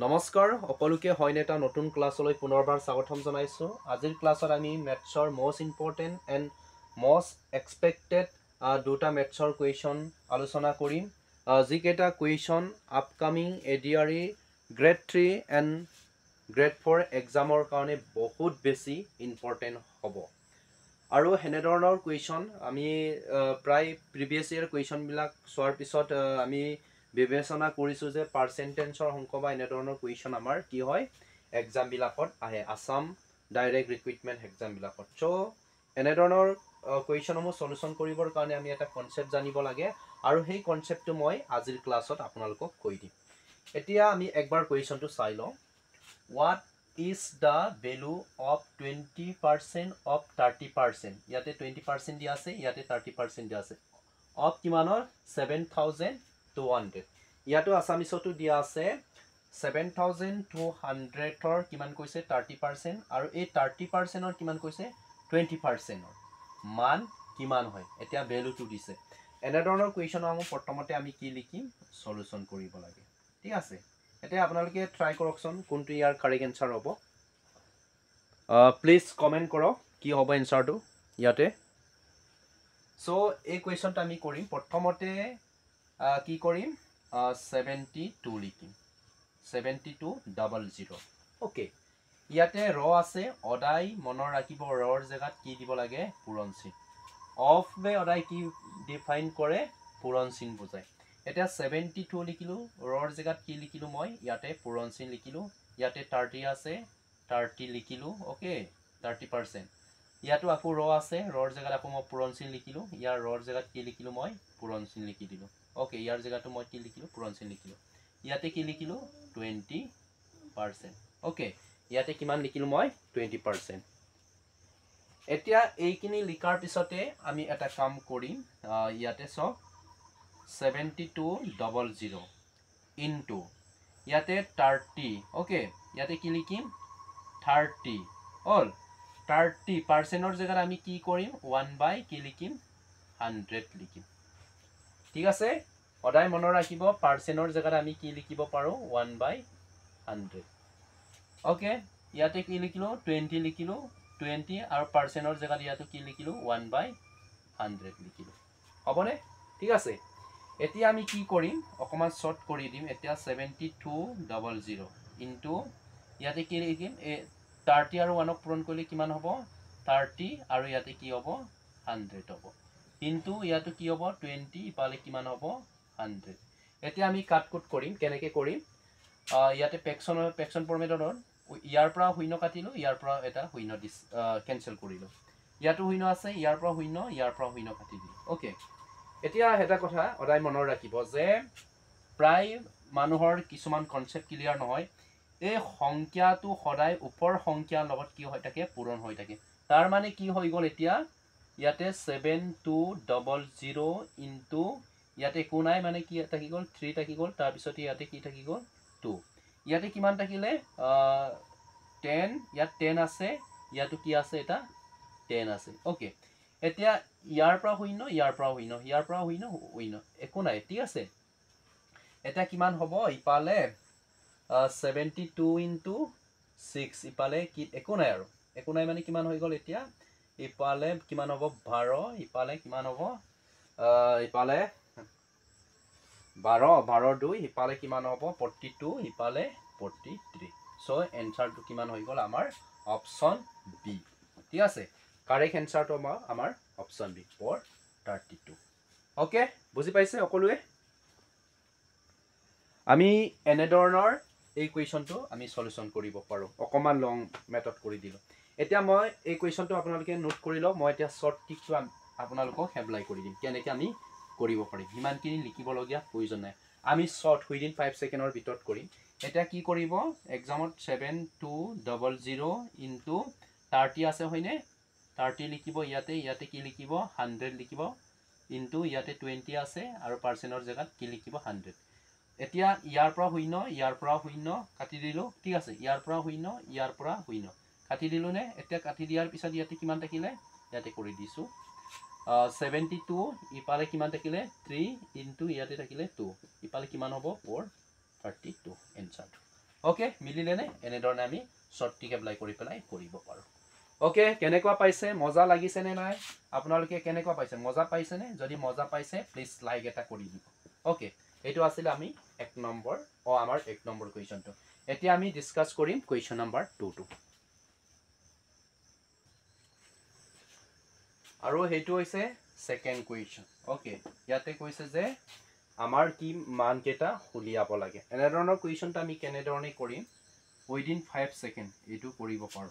নমস্কাৰ সকলোকে হয়নে এটা নতুন ক্লাছলৈ পুনৰবাৰ স্বাগতম জনাইছোঁ। আজিৰ ক্লাছত আমি মেথছৰ most important and most expected দুটা মেথছৰ কুৱেশ্যন আলোচনা কৰিম। যিকেইটা question upcoming ADRE grade 3 and grade 4 এক্সামৰ কাৰণে বহুত বেছি ইম্পৰ্টেণ্ট হ'ব। আৰু সেনেধৰণৰ কুৱেশ্যন আমি প্ৰায় প্ৰিভিয়াছ ইয়েৰ কুৱেশ্যনবিলাক চোৱাৰ পিছত আমি বিবেচনা কৰিছোঁ যে পাৰ্চেণ্টেজৰ অংক বা এনেধৰণৰ কুৱেশ্যন আমাৰ কি হয় এক্সামবিলাকত আহে, আছাম ডাইৰেক্ট ৰিক্ৰুইটমেণ্ট এক্সামবিলাকত। চ' এনেধৰণৰ কুৱেশ্যনসমূহ চলিউশ্যন কৰিবৰ কাৰণে আমি এটা কনচেপ্ট জানিব লাগে আৰু সেই কনচেপ্টটো মই আজিৰ ক্লাছত আপোনালোকক কৈ দিম। এতিয়া আমি একবাৰ কুৱেশ্যনটো চাই লওঁ। What is the value of 20% of 30%? ইয়াতে 20% দিয়া আছে, ইয়াতে 30% দিয়া আছে। অফ কিমানৰ? 7,200। ইয়াতো আছামিছতো দিয়া আছে 7,200ৰ কিমান কৈছে 30% আৰু এই 30%ৰ কিমান কৈছে 20%ৰ মান কিমান হয়। এতিয়া ভেলুটো দিছে। এনেধৰণৰ কুৱেশ্যনসমূহ প্ৰথমতে আমি কি লিখিম? চলিউশ্যন কৰিব লাগে। ঠিক আছে, এতিয়া আপোনালোকে ট্ৰাই কৰকচোন কোনটো ইয়াৰ কাৰেক্ট এনচাৰ হ'ব। প্লিজ কমেণ্ট কৰক কি হ'ব এনচাৰটো ইয়াতে। চ' এই কুৱেশ্যনটো আমি কৰিম। প্ৰথমতে কি কৰিম? 72 লিখিম, 7200। অ'কে, ইয়াতে ৰ আছে, সদায় মনত ৰাখিব ৰৰ জেগাত কি দিব লাগে? পূৰণ চিন। অফ বে সদায় কি ডিফাইন কৰে? পূৰণ চিন বুজায়। এতিয়া 72 লিখিলোঁ, ৰৰ জেগাত কি লিখিলোঁ মই? ইয়াতে পূৰণ চিন লিখিলোঁ। ইয়াতে 30 আছে, 30 লিখিলোঁ। অ'কে, 30%। ইয়াতো আকৌ ৰ আছে, ৰৰ জেগাত আকৌ মই পূৰণ চিন লিখিলোঁ। ইয়াৰ ৰৰ জেগাত কি লিখিলোঁ মই? পূৰণ চিন লিখি দিলোঁ। অ'কে, ইয়াৰ জেগাতো মই কি লিখিলোঁ? পূৰণ চিন লিখিলোঁ। ইয়াতে কি লিখিলোঁ? 20%। অ'কে, ইয়াতে কিমান লিখিলোঁ মই? 20%। এতিয়া এইখিনি লিখাৰ পিছতে আমি এটা কাম কৰিম। ইয়াতে চাওক 7200 ইনটু ইয়াতে 30। অ'কে, ইয়াতে কি লিখিম? 30 হ'ল। 30%ৰ জেগাত আমি কি কৰিম? 1/, কি লিখিম? 100 লিখিম। ঠিক আছে, সদায় মনত ৰাখিব পাৰ্চেণ্টৰ জেগাত আমি কি লিখিব পাৰোঁ? 1/100। অ'কে, ইয়াতে কি লিখিলোঁ? 20 লিখিলোঁ, 20 আৰু পাৰ্চেণ্টৰ জেগাত ইয়াতো কি লিখিলোঁ? 1/100 লিখিলোঁ। হ'বনে? ঠিক আছে, এতিয়া আমি কি কৰিম? অকণমান শ্বৰ্ট কৰি দিম। এতিয়া 7200 ইনটু ইয়াতে কি লিখিম? 30 আৰু 1ক পূৰণ কৰিলে কিমান হ'ব? 30 আৰু ইয়াতে কি হ'ব? 100 হ'ব। কিন্তু ইয়াতো কি হ'ব? 20 ইফালে কিমান হ'ব? 100। এতিয়া আমি কাট কুট কৰিম। কেনেকৈ কৰিম? ইয়াতে পেকশ্যন ফৰ্মেটত ইয়াৰ পৰা শূন্য কাটিলোঁ, ইয়াৰ পৰা এটা শূন্য কেঞ্চেল কৰিলোঁ। ইয়াতো শূন্য আছে, ইয়াৰ পৰা শূন্য, ইয়াৰ পৰা শূন্য কাটি দিলোঁ। অ'কে, এতিয়া এটা কথা সদায় মনত ৰাখিব যে প্ৰায় মানুহৰ কিছুমান কনচেপ্ট ক্লিয়াৰ নহয়। এই সংখ্যাটো সদায় ওপৰ সংখ্যাৰ লগত কি হৈ থাকে? পূৰণ হৈ থাকে। তাৰ মানে কি হৈ গ'ল এতিয়া? ইয়াতে 7200 ইনটু ইয়াতে একো নাই, মানে কি থাকি গ'ল? 3 থাকি গ'ল। তাৰপিছতে ইয়াতে কি থাকি গ'ল? 2। ইয়াতে কিমান থাকিলে? 10। ইয়াত 10 আছে, ইয়াতো কি আছে? এটা 10 আছে। অ'কে, এতিয়া ইয়াৰ পৰা শূন্য, ইয়াৰ পৰা শূন্য, ইয়াৰ পৰা শূন্য, শূন্য, একো নাই। ঠিক আছে, এতিয়া কিমান হ'ব? ইফালে 72 ইনটু 6, ইফালে কি একো নাই আৰু একো নাই, মানে কিমান হৈ গ'ল এতিয়া? ইফালে কিমান হ'ব? 12, ইফালে কিমান হ'ব? ইফালে 12, 12 2, ইফালে কিমান হ'ব? 42, ইফালে 43। চ' এনচাৰটো কিমান হৈ গ'ল আমাৰ? Option B. ঠিক আছে, কাৰেক্ট এনচাৰটো আমাৰ অপশ্যন বি, 432। অ'কে, বুজি পাইছে সকলোৱে? আমি এনেধৰণৰ এই কুৱেশ্যনটো আমি চলিউশ্যন কৰিব পাৰোঁ। অকণমান লং মেথড কৰি দিলোঁ। এতিয়া মই এই কুৱেশ্যনটো আপোনালোকে নোট কৰি লওক। মই এতিয়া শ্বৰ্ট ট্ৰিকটো আপোনালোকক এপ্লাই কৰি দিম, কেনেকৈ আমি কৰিব পাৰিম। সিমানখিনি লিখিবলগীয়া প্ৰয়োজন নাই। আমি শ্বৰ্ট উইদিন 5 ছেকেণ্ডৰ ভিতৰত কৰিম। এতিয়া কি কৰিব? এক্সামত 7200 ইনটু 30 আছে হয়নে? 30 লিখিব ইয়াতে, ইয়াতে কি লিখিব? 100 লিখিব ইনটু ইয়াতে 20 আছে আৰু পাৰ্চেণ্টৰ জেগাত কি লিখিব? 100। এতিয়া ইয়াৰ পৰা শূন্য, ইয়াৰ পৰা শূন্য কাটি দিলোঁ। ঠিক আছে, ইয়াৰ পৰা শূন্য, ইয়াৰ পৰা শূন্য কাটি দিলোঁ নে? এতিয়া কাটি দিয়াৰ পিছত ইয়াতে কিমান থাকিলে? ইয়াতে কৰি দিছোঁ 72, ইফালে কিমান থাকিলে? 3 ইনটু ইয়াতে থাকিলে 2, ইফালে কিমান হ'ব? 432 এনচাৰটো। ওকে মিলিলে নে এনেধৰণে আমি শৰ্ট ট্ৰিক এপ্লাই কৰি পেলাই কৰিব পাৰোঁ ওকে কেনেকুৱা পাইছে মজা লাগিছে নে নাই আপোনালোকে কেনেকুৱা পাইছে মজা পাইছে নে যদি মজা পাইছে প্লিজ লাইক এটা কৰি দিব ওকে এইটো আছিল আমি 1 নম্বৰ আমাৰ 1 নম্বৰ কুৱেশ্যনটো এতিয়া আমি ডিসকাস কৰিম কুৱেশ্যন নম্বৰ 2 টো আৰু হেতু হৈছে সেকেন্ড কুৱেশ্যন ওকে ইয়াতে কৈছে যে আমাৰ কি মান কেটা উলিয়াব লাগে এনে ধৰণৰ কুৱেশ্যনটো আমি কেনে ধৰণে কৰিম উইদিন 5 সেকেন্ড এটো কৰিব পাৰো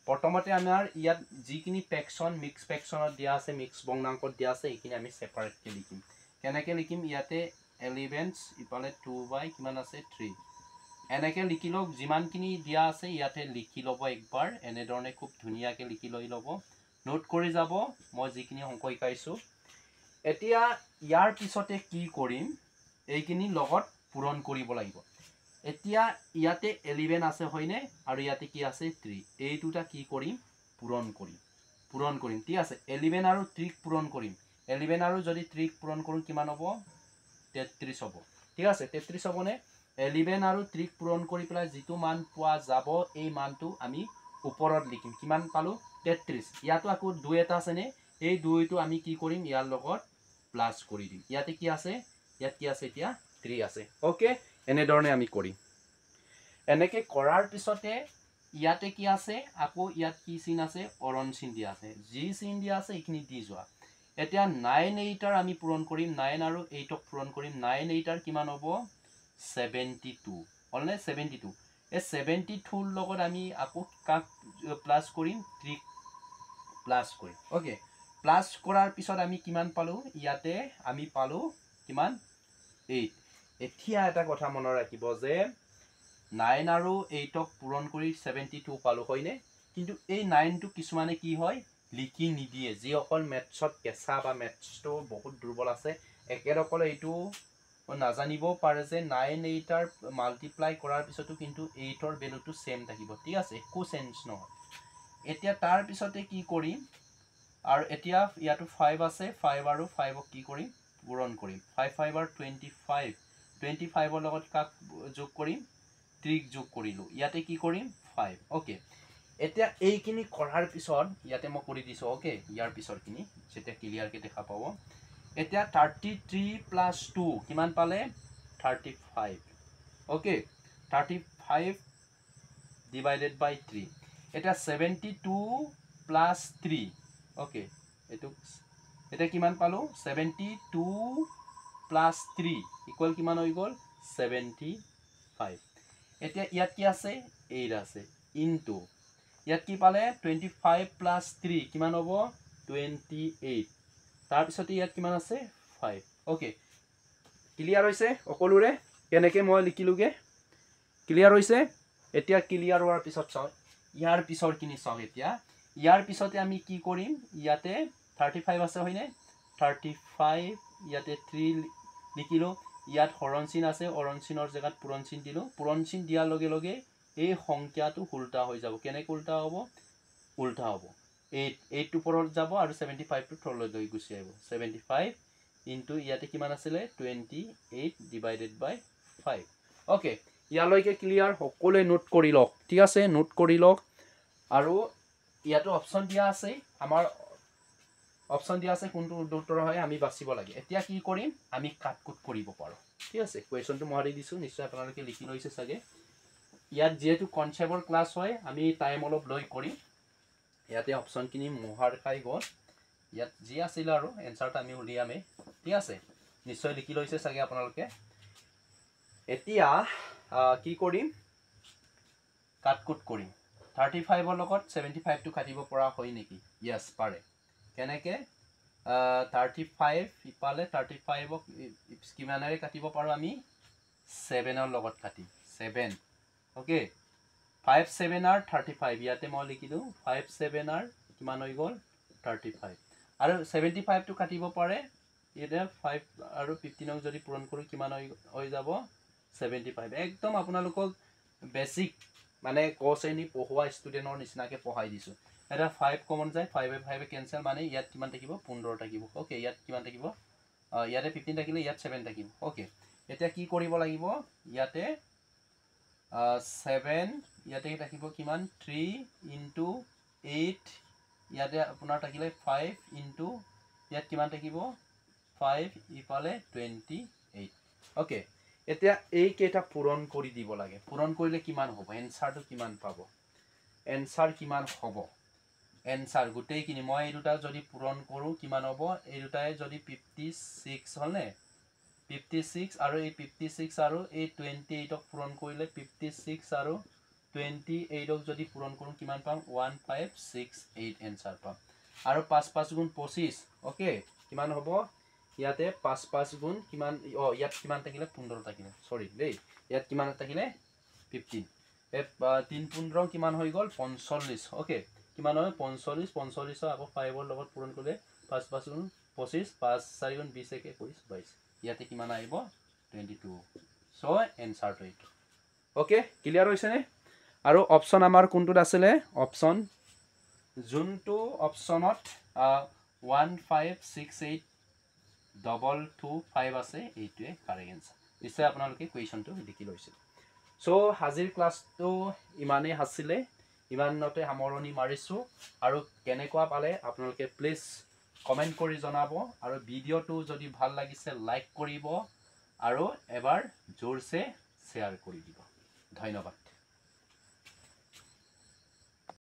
প্ৰথমতে আমাৰ ইয়াত যিখিনি ফ্ৰেকশন মিক্স ফ্ৰেকশনত দিয়া আছে মিক্স ভগ্নাংকত দিয়া আছে এইখিনি আমি সেপাৰেট কে লিখিম কেনেকে লিখিম ইয়াতে 11 ইপালে 2 বাই কিমান আছে 3 এনেকে লিখি লওক যিমানখিনি দিয়া আছে ইয়াতে লিখি লব একবাৰ এনে ধৰণে খুব ধুনিয়াকে লিখি লৈ লব নোট কৰি যাব মই যিখিনি অংক শিকাইছো এতিয়া ইয়াৰ পিছতে কি কৰিম এইখিনি লগত পূৰণ কৰিব লাগিব এতিয়া ইয়াতে 11 আছে হয়নে আৰু ইয়াতে কি আছে 3 এই দুটা কি কৰিম পূৰণ কৰিম ঠিক আছে 11 আৰু 3 পূৰণ কৰিম 11 আৰু যদি 3 পূৰণ কৰো কিমান হ'ব 33 হ'ব ঠিক আছে 33 হ'বনে 11 আৰু 3 পূৰণ কৰি পেলাই যিটো মান পোৱা যাব এই মানটো আমি ওপৰত লিখিম কিমান পালো 33 ইয়াতো আকৌ 2 এটা আছে নে এই 2 টো আমি কি কৰিম ইয়াৰ লগত প্লাস কৰি দিম ইয়াতে কি আছে ইয়াত কি আছে এতিয়া 3 আছে ওকে এনে ধৰণে আমি কৰিম এনেকে কৰাৰ পিছতে ইয়াতে কি আছে আকৌ ইয়াত কি চিন আছে অৰণ চিন দিয়া আছে যি চিন দিয়া আছে এইখিনি দি যোৱা এতিয়া 9 8 আমি পূৰণ কৰিম 9 আৰু 8 ক পূৰণ কৰিম 9 8 কিমান হ'ব 72 অলনে 72 এই 72 লগত আমি আকৌ কাক প্লাস কৰিম 3 প্লাস কৰিম ওকে প্লাস কৰাৰ পিছত আমি কিমান পালো ইয়াতে আমি পালো কিমান 8 এতিয়া এটা কথা মনত ৰাখিব যে 9 আৰু 8 ক পূৰণ কৰি 72 পালো হয়নে কিন্তু এই 9 টো কিছুমানে কি হয় লিখি নিদিয়ে যি অকল মেথছত কেঁচা বা মেথছটো বহুত দুৰ্বল আছে একেৰকলে এইটো নাজানিব পাৰে যে 9 8 ৰ মাল্টিপ্লাই কৰাৰ পিছতো কিন্তু 8 ৰ ভ্যালুটো সেম থাকিব ঠিক আছে একো চেঞ্জ নহয় এতিয়া তাৰ পিছতে কি কৰিম আৰু এতিয়া ইয়াটো 5 আছে 5 আৰু 5 ক কি কৰিম পূৰণ কৰিম 5 5 আৰু 25 ৰ লগত কাক যোগ কৰিম 3 যোগ কৰিলো ইয়াতে কি কৰিম 5 ওকে এতিয়া এইখিনি কৰাৰ পিছত ইয়াতে মই কৰি দিছো ওকে ইয়াৰ পিছৰখিনি যেটা ক্লিয়াৰ কে দেখা পাব এতিয়া 33 + 2 কিমান পালে 35 ওকে 35 divided by 3 এটা 72 plus 3 ওকে এটো এটা কিমান পালো 72 plus 3 ইকুয়াল কিমান হৈ গল 75 এতিয়া ইয়াত কি আছে 8 আছে ইনটু ইয়াত কি পালে 25 plus 3 কিমান হ'ব 28 তাৰ পিছতে ইয়াত কিমান আছে 5 ওকে ক্লিয়াৰ হৈছে অকলুৰে কেনেকে মই লিখিলুগে ক্লিয়াৰ হৈছে এতিয়া ক্লিয়াৰ হোৱাৰ পিছত চাও ইয়াৰ পিছৰ কিনি চাও এতিয়া ইয়াৰ পিছতে আমি কি কৰিম ইয়াতে 35 আছে হয়নে 35 ইয়াতে 3 লিখিলো ইয়াত হৰণ চিন আছে হৰণ চিনৰ জায়গাত পূৰণ চিন দিলো পূৰণ চিন দিয়াৰ লগে লগে এই সংখ্যাটো উল্টা হৈ যাব কেনেকৈ উল্টা হ'ব 8 টো পৰত যাব আৰু 75 টো তললৈ লৈ গুছি আহিব 75 ইনটু ইয়াতে কিমান আছিল 28 divided by 5 ওকে ইয়ালৈকে ক্লিয়াৰ সকলোৱে নোট কৰি লওক ঠিক আছে নোট কৰি লওক আৰু ইয়াতো অপচন দিয়া আছে আমাৰ অপচন দিয়া আছে কোনটো উত্তৰ হয় আমি বাছিব লাগে এতিয়া কি কৰিম আমি কাটকুট কৰিব পাৰো ঠিক আছে কোৱেশ্চনটো মই দি দিছো নিশ্চয় আপোনালোকে লিখি লৈছে সাগে ইয়াত যেহেতু কনসেপ্টৰ ক্লাস হয় আমি টাইম অলপ লৈ কৰিম ইয়াতে অপচন কিনি মোহাৰ খাই গল ইয়াত যি আছিল আৰু এনসাৰটা আমি উলিয়ামে ঠিক আছে নিশ্চয় লিখি লৈছে সাগে আপোনালোকে এতিয়া কি কৰিম কাটকুট কৰিম 35 ৰ লগত 75 টো কাটিব পৰা হয় নেকি yes পাৰে কেনেকে 35 ইপালে 35 ক কিমানৰে কাটিব পাৰো আমি 7 ৰ লগত কাটি 7 ওকে 5 7 আর 35 ইয়াতে মই লিখিলো 5 7 আর কিমান হৈ গল 35 আৰু 75 টো কাটিব পাৰে এটা 5 আৰু 15 ক যদি পূৰণ কৰো কিমান হৈ যাব 75 একদম আপোনালোকক বেসিক মানে কোশ্ৰেণী পঢ়ুৱা ষ্টুডেন্টৰ নিচিনাকে পঢ়াই দিছো এটা 5 কমন যায় 5 এ 5 এ কেনসেল মানে ইয়াত কিমান থাকিব 15 থাকিব ওকে ইয়াত কিমান থাকিব ইয়াতে 15 থাকিলে ইয়াত 7 থাকিব ওকে এতিয়া কি কৰিব লাগিব ইয়াতে 7 ইয়াতে থাকিব কিমান 3 into 8 ইয়াতে আপোনাৰ থাকিলে 5 into ইয়াত কিমান থাকিব 5 ইফালে 28 ওকে এতিয়া এই কেইটা পূৰণ কৰি দিব লাগে পূৰণ কৰিলে কিমান হ'ব এনসাৰটো কিমান পাব এনসাৰ কিমান হ'ব এনসাৰ গোটেইখিনি মই এই দুটা যদি পূৰণ কৰোঁ কিমান হ'ব এই দুটাই যদি 56 হ'লনে 56 আৰু এই 56 আৰু এই 28ক পূৰণ কৰিলে 56 আৰু 28ক যদি পূৰণ কৰোঁ কিমান পাম 1568 এনসাৰ পাম আৰু 5 5 গুণ 25 ওকে কিমান হ'ব ইয়াতে 5 5 গুণ কিমান ইয়াত কিমান থাকিলে 15 থাকিলে সৰি দেই ইয়াত কিমান থাকিলে 15 এ 3 15 কিমান হৈ গ'ল 45 ওকে কিমান হয় 45 45 আকৌ 5 ৰ লগত পূৰণ কৰিলে 5 5 গুণ 25 5 4 গুণ 20 21 22 ইয়াতে কিমান আহিব 22 সো এনসাৰটো এইটো ওকে ক্লিয়াৰ হৈছে নে আৰু অপচন আমাৰ কোনটোত আছিলে অপচন যোনটো অপচনত 1568 225 আছে এইটোৱে কাৰেক্ট এনসাৰ নিশ্চয় আপোনালোকে কুৱেশ্যনটো লিখি লৈছে সো হাজিৰ ক্লাছটো ইমানেই আছিলে ইমানতে সামৰণি মাৰিছোঁ আৰু কেনেকুৱা পালে আপোনালোকে প্লিজ কমেন্ট কৰি জনাব আৰু ভিডিওটো যদি ভাল লাগিছে লাইক কৰিব আৰু এবাৰ জোৰছে শ্বেয়াৰ কৰি দিব ধন্যবাদ